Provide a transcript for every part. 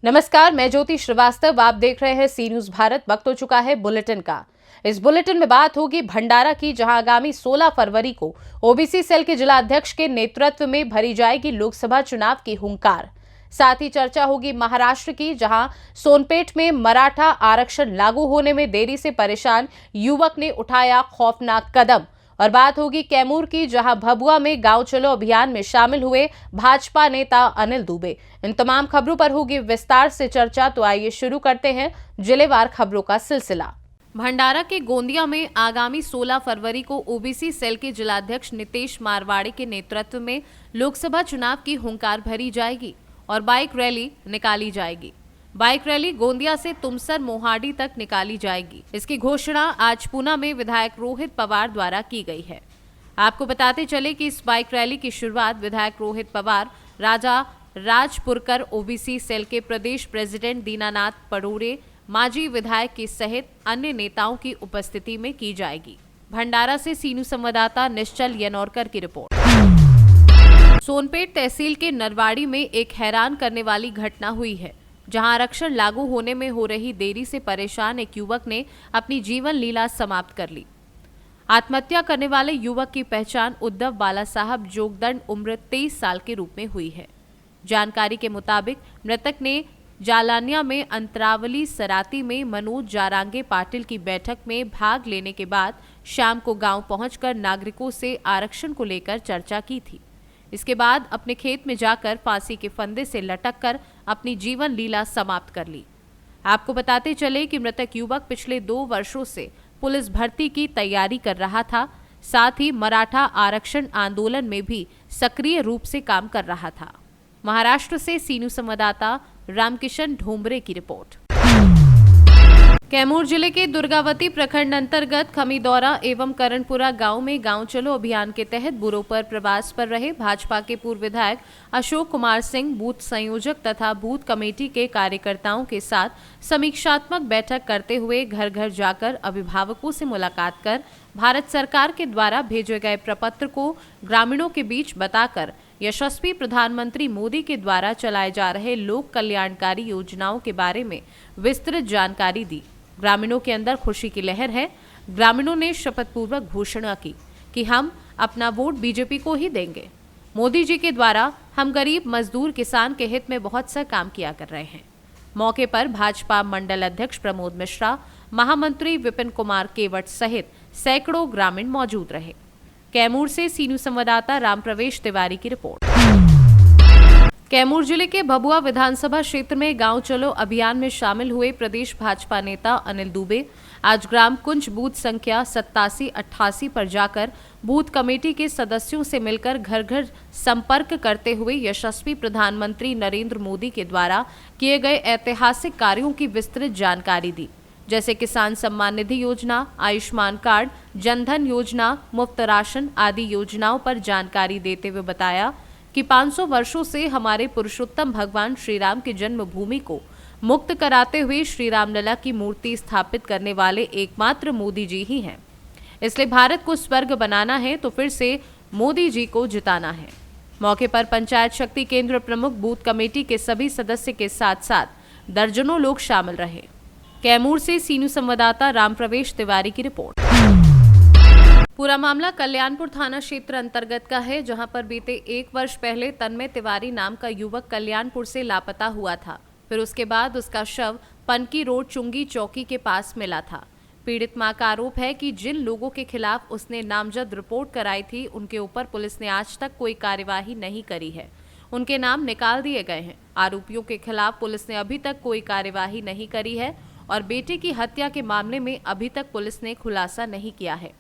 नमस्कार, मैं ज्योति श्रीवास्तव। आप देख रहे हैं सी न्यूज भारत। वक्त हो चुका है बुलेटिन का। इस बुलेटिन में बात होगी भंडारा की, जहां आगामी 16 फरवरी को ओबीसी सेल के जिला अध्यक्ष के नेतृत्व में भरी जाएगी लोकसभा चुनाव की हुंकार। साथ ही चर्चा होगी महाराष्ट्र की, जहां सोनपेट में मराठा आरक्षण लागू होने में देरी से परेशान युवक ने उठाया खौफनाक कदम। और बात होगी कैमूर की, जहां भभुआ में गांव चलो अभियान में शामिल हुए भाजपा नेता अनिल दुबे। इन तमाम खबरों पर होगी विस्तार से चर्चा। तो आइए शुरू करते हैं जिलेवार खबरों का सिलसिला। भंडारा के गोंदिया में आगामी 16 फरवरी को ओबीसी सेल के जिलाध्यक्ष नितेश मारवाड़ी के नेतृत्व में लोकसभा चुनाव की हुंकार भरी जाएगी और बाइक रैली निकाली जाएगी। बाइक रैली गोंदिया से तुमसर मोहाडी तक निकाली जाएगी। इसकी घोषणा आज पूना में विधायक रोहित पवार द्वारा की गई है। आपको बताते चले कि इस बाइक रैली की शुरुआत विधायक रोहित पवार, राजा राजपुरकर ओबीसी सेल के प्रदेश प्रेसिडेंट दीनानाथ पड़ोरे, माजी विधायक के सहित अन्य नेताओं की उपस्थिति में की जाएगी। भंडारा से सीनू संवाददाता निश्चल यनौरकर की रिपोर्ट। सोनपेट तहसील के नरवाड़ी में एक हैरान करने वाली घटना हुई है, जहां आरक्षण लागू होने में हो रही देरी से परेशान एक युवक ने अपनी जीवन लीला समाप्त कर ली। आत्महत्या करने वाले युवक की पहचान उद्धव बाला साहब जोगदंड उम्र 23 साल के रूप में हुई है। जानकारी के मुताबिक मृतक ने जालानिया में अंतरावली सराती में मनोज जारांगे पाटिल की बैठक में भाग लेने के बाद शाम को गांव पहुंचकर नागरिकों से आरक्षण को लेकर चर्चा की थी। इसके बाद अपने खेत में जाकर फांसी के फंदे से लटककर अपनी जीवन लीला समाप्त कर ली। आपको बताते चले कि मृतक युवक पिछले 2 वर्षों से पुलिस भर्ती की तैयारी कर रहा था, साथ ही मराठा आरक्षण आंदोलन में भी सक्रिय रूप से काम कर रहा था। महाराष्ट्र से सीनू संवाददाता रामकिशन ढोंबरे की रिपोर्ट। कैमूर जिले के दुर्गावती प्रखंड अंतर्गत खमीदौरा एवं करणपुरा गांव में गांव चलो अभियान के तहत बुरों पर प्रवास पर रहे भाजपा के पूर्व विधायक अशोक कुमार सिंह बूथ संयोजक तथा बूथ कमेटी के कार्यकर्ताओं के साथ समीक्षात्मक बैठक करते हुए घर घर जाकर अभिभावकों से मुलाकात कर भारत सरकार के द्वारा भेजे गए प्रपत्र को ग्रामीणों के बीच बताकर यशस्वी प्रधानमंत्री मोदी के द्वारा चलाए जा रहे लोक कल्याणकारी योजनाओं के बारे में विस्तृत जानकारी दी। ग्रामीणों के अंदर खुशी की लहर है। ग्रामीणों ने शपथ पूर्वक घोषणा की कि हम अपना वोट बीजेपी को ही देंगे। मोदी जी के द्वारा हम गरीब मजदूर किसान के हित में बहुत सा काम किया कर रहे हैं। मौके पर भाजपा मंडल अध्यक्ष प्रमोद मिश्रा, महामंत्री विपिन कुमार केवट सहित सैकड़ों ग्रामीण मौजूद रहे। कैमूर से सीनू संवाददाता राम प्रवेश तिवारी की रिपोर्ट। कैमूर जिले के भभुआ विधानसभा क्षेत्र में गांव चलो अभियान में शामिल हुए प्रदेश भाजपा नेता अनिल दुबे आज ग्राम कुंज बूथ संख्या 87-88 पर जाकर बूथ कमेटी के सदस्यों से मिलकर घर घर संपर्क करते हुए यशस्वी प्रधानमंत्री नरेंद्र मोदी के द्वारा किए गए ऐतिहासिक कार्यों की विस्तृत जानकारी दी, जैसे किसान सम्मान निधि योजना, आयुष्मान कार्ड, जनधन योजना, मुफ्त राशन आदि योजनाओं पर जानकारी देते हुए बताया कि 500 वर्षों से हमारे पुरुषोत्तम भगवान श्री राम की जन्मभूमि को मुक्त कराते हुए श्री रामलला की मूर्ति स्थापित करने वाले एकमात्र मोदी जी ही हैं। इसलिए भारत को स्वर्ग बनाना है तो फिर से मोदी जी को जिताना है। मौके पर पंचायत शक्ति केंद्र प्रमुख, बूथ कमेटी के सभी सदस्य के साथ साथ दर्जनों लोग शामिल रहे। कैमूर से सीनू संवाददाता राम प्रवेश तिवारी की रिपोर्ट। पूरा मामला कल्याणपुर थाना क्षेत्र अंतर्गत का है, जहां पर बीते 1 वर्ष पहले तन्मय तिवारी नाम का युवक कल्याणपुर से लापता हुआ था। फिर उसके बाद उसका शव पनकी रोड चुंगी चौकी के पास मिला था। पीड़ित मां का आरोप है कि जिन लोगों के खिलाफ उसने नामजद रिपोर्ट कराई थी, उनके ऊपर पुलिस ने आज तक कोई कार्यवाही नहीं करी है। उनके नाम निकाल दिए गए हैं। आरोपियों के खिलाफ पुलिस ने अभी तक कोई कार्यवाही नहीं करी है और बेटे की हत्या के मामले में अभी तक पुलिस ने खुलासा नहीं किया है।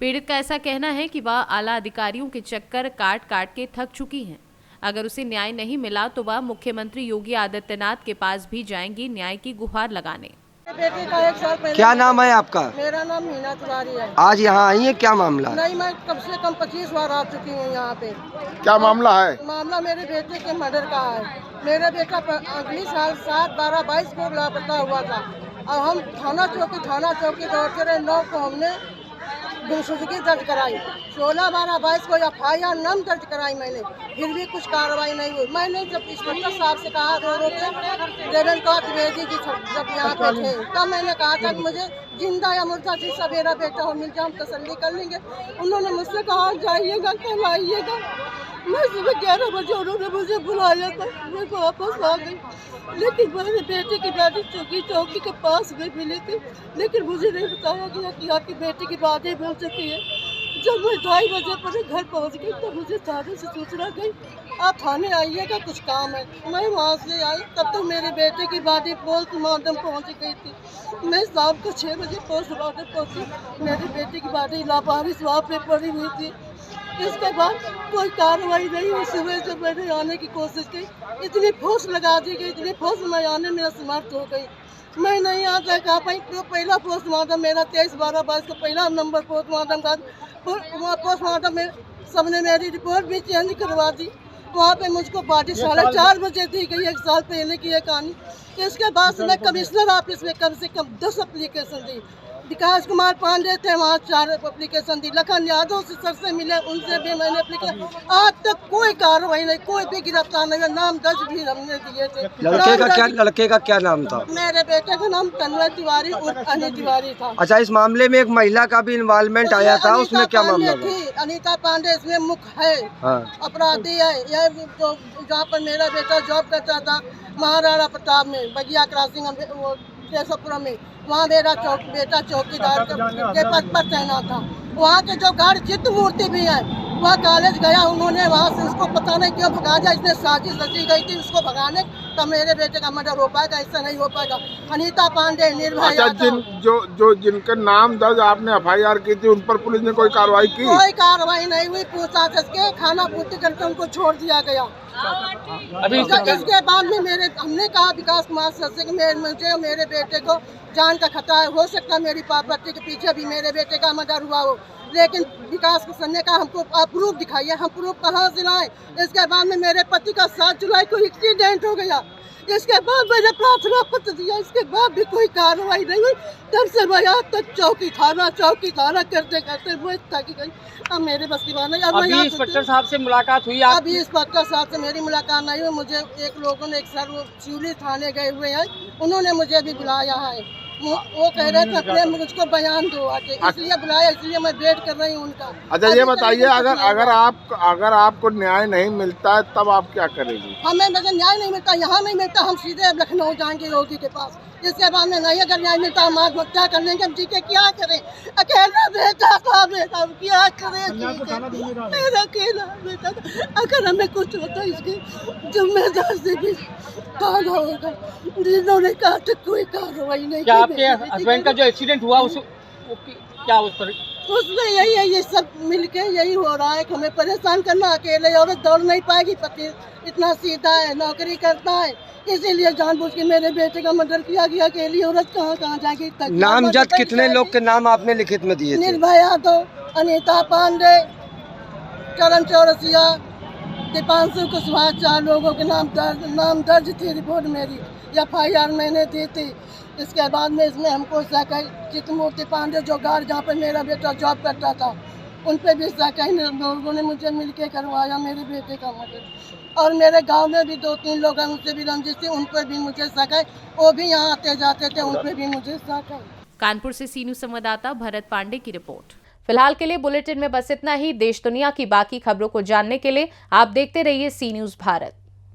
पीड़ित का ऐसा कहना है कि वह आला अधिकारियों के चक्कर काट काट के थक चुकी हैं। अगर उसे न्याय नहीं मिला तो वह मुख्यमंत्री योगी आदित्यनाथ के पास भी जाएंगी न्याय की गुहार लगाने। बेटी का 1 साल पहले। क्या नाम है आपका? मेरा नाम मीना तिवारी है। आज यहाँ आई है, क्या मामला? नहीं, मैं कम से कम 25 बार आ चुकी हूँ यहाँ पे। क्या मामला है? मामला मेरे बेटे के मर्डर का है। मेरा बेटा अगली साल 7-12-22 को लापता हुआ था और हम थाना चौकी दौड़ते रहे। 9 को हमने गुमशुदगी दर्ज कराई। 16, 12, 22 को FIR नाम दर्ज कराई मैंने, फिर भी कुछ कार्रवाई नहीं हुई। मैंने जब इंस्पेक्टर साहब से कहा रो रो के देवेंद्र कौर द्विवेदी जी जब यहाँ पे थे, तब मैंने कहा था कि मुझे जिंदा या मुर्दा जिसका मेरा बेटा हो मिल जाए, हम तसल्ली कर लेंगे। उन्होंने मुझसे कहा जाइएगा, कल आइएगा। मैं सुबह 11 बजे उन्होंने मुझे बुलाया था, मैं वापस आ गई। लेकिन मेरे बेटे की दादी चौकी के पास में मिली थी, लेकिन मुझे नहीं बताया गया कि आपकी बेटी की बातें मिल चुकी है। जब मैं 2:30 बजे पर घर पहुंच गई तो मुझे थाने से सूचना गई, आप थाने आइएगा, कुछ काम है। मैं वहाँ से आई, तब तक मेरे बेटे की बातें पोस्टमार्टम पहुँच गई थी। मैं शाम को 6 बजे पोस्टमार्टम पहुँची, मेरी बेटी की बातें लावारिस वहाँ पे पड़ी हुई थी। इसके बाद कोई कार्रवाई नहीं हुई। सुबह जब मैंने आने की कोशिश की, इतनी फोर्स लगा दी गई, इतनी फोर्स में आने में असमर्थ हो गई। मैं नहीं आ कहा पाई। तो पहला पोस्टमार्टम मेरा 23, 12, 22 को पहला नंबर पोस्टमार्टम का पोस्टमार्टम में सबने मेरी रिपोर्ट भी चेंज करवा दी। वहाँ पे मुझको पार्टी 4:30 बजे दी गई, 1 साल पहले की ये कहानी। इसके बाद से मैं कमिश्नर ऑफिस में कम से कम 10 एप्लीकेशन दी। विकास कुमार पांडे थे, वहाँ 4 एप्लीकेशन दी। लखन यादव से सर से मिले, उनसे भी मैंने एप्लीकेशन। आज तक कोई कार्रवाई नहीं, कोई भी गिरफ्तार नहीं हुआ। नाम दर्ज भी हमने दिए थे। लड़के का क्या नाम था? मेरे बेटे का नाम तन्मय तिवारी और अनिल तिवारी था। अच्छा, इस मामले में एक महिला का भी इन्वॉल्वमेंट आया था, उसमें क्या मामला था? अनीता पांडे इसमें मुख्य है, हाँ। अपराधी है। यह जहाँ पर मेरा बेटा जॉब करता था, महाराणा प्रताप में, बगिया क्रॉसिंग केशवपुरम में, वहाँ मेरा बेटा चौकीदार के पद पर तैनात था। वहाँ के जो गार्ड चित्त मूर्ति भी है, वह कॉलेज गया, उन्होंने वहाँ से उसको पता नहीं क्यों भगा दिया। इसने साजिश रची गई थी उसको भगाने, तब मेरे बेटे का मर्डर हो पाएगा, ऐसा नहीं हो पाएगा। अनीता पांडे निर्भया। अच्छा, जिनका नाम दर्ज आपने FIR की थी, उन पर पुलिस ने कोई कार्रवाई की? कोई कार्रवाई नहीं हुई। पूछताछ के खाना पूर्ति करके उनको छोड़ दिया गया। अभी इसके बाद में हमने कहा विकास कुमार सर से कि मुझे मेरे बेटे को जान का खतरा है, हो सकता है मेरी प्रॉपर्टी के पीछे भी मेरे बेटे का मर्डर हुआ हो। लेकिन विकास सर ने कहा हमको आप प्रूफ दिखाइए। हम प्रूफ कहाँ से लाएं? इसके बाद में मेरे पति का 7 जुलाई को एक्सीडेंट हो गया। इसके बाद मैंने प्रार्थना पत्र दिया, इसके बाद भी कोई कार्रवाई नहीं हुई। तब से मैं आज तक चौकी थाना करते करते मैं थक गई। अब मेरे बस की बात नहीं। अभी इंस्पेक्टर साहब से मुलाकात हुई? अभी इंस्पेक्टर साहब से मेरी मुलाकात नहीं हुई। मुझे एक लोगों ने, एक सर वो शिवली थाने गए हुए हैं, उन्होंने मुझे भी बुलाया है। वो कह रहे थे अपने मुझको बयान दो आके, इसलिए बुलाया, इसलिए मैं वेट कर रही हूँ उनका। अच्छा, ये बताइए, अगर आपको न्याय नहीं मिलता है तब आप क्या करेंगी? हमें अगर न्याय नहीं मिलता, यहाँ नहीं मिलता, हम सीधे लखनऊ जाएंगे योगी के पास। इसके बाद में नहीं अगर न्याय मिलता, हम आत्महत्या कर लेंगे। हम जी के क्या करें? अकेला बेटा था मेरा, क्या करें? मेरा अकेला बेटा था। अगर हमें कुछ होता इसकी जिम्मेदार से भी कहा होगा। जिन्होंने कहा तो कोई कार्रवाई नहीं। क्या आपके हस्बैंड का जो एक्सीडेंट हुआ क्या उस पर? उसमें यही है, ये सब मिलके यही हो रहा है कि हमें परेशान करना। अकेले औरत दौड़ नहीं पाएगी, पति इतना सीधा है, नौकरी करता है, इसीलिए जानबूझ के मेरे बेटे का मर्डर किया गया। अकेली औरत कहाँ जाएगी? नामजद कितने लोग के नाम आपने लिखित में दिए थे? निर्भया तो अनीता पांडे, करण चौरसिया, दीपांशु कुशवाहा, 4 लोगों के नाम दर्ज थी रिपोर्ट मेरी। FIR मैंने दी थी। इसके बाद में इसमें हमको चित्रमूर्ति पांडे जो गार्ड जहाँ पर मेरा बेटा जॉब करता था, उन पर भी लोगों ने मुझे मिलके करवाया मेरे बेटे का मर्डर। और मेरे गांव में भी 2-3 लोग हैं, उनसे भी रंजिश थी, उन पर भी मुझे शक है। वो भी यहाँ आते जाते थे, उन पर भी मुझे शक है। कानपुर से सी न्यूज़ संवाददाता भरत पांडे की रिपोर्ट। फिलहाल के लिए बुलेटिन में बस इतना ही। देश दुनिया की बाकी खबरों को जानने के लिए आप देखते रहिए सी न्यूज़ भारत।